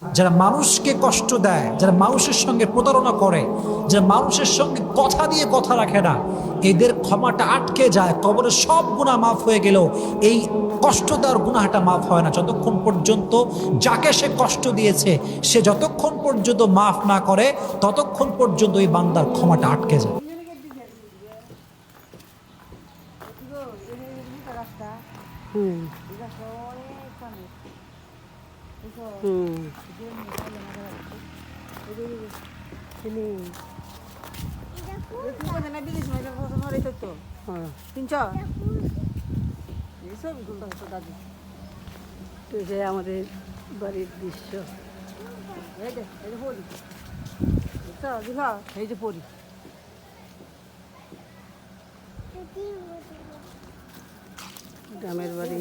যারা মানুষকে কষ্ট দেয়, যারা মানুষের সঙ্গে প্রতারণা করে, যারা মানুষের সঙ্গে কথা দিয়ে কথা রাখে না, এদের ক্ষমাটা আটকে যায়। কবরের সব গুনাহ মাফ হয়ে গেলেও এই কষ্ট দেওয়ার গুনাহটা মাফ হয় না, যতক্ষণ পর্যন্ত যাকে সে কষ্ট দিয়েছে সে যতক্ষণ পর্যন্ত মাফ না করে ততক্ষণ পর্যন্ত ওই বান্দার ক্ষমাটা আটকে যায়। হুম হুম যে আমাদের বাড়ির দৃশ্য। এই যে পড়ি গ্রামের বাড়ি।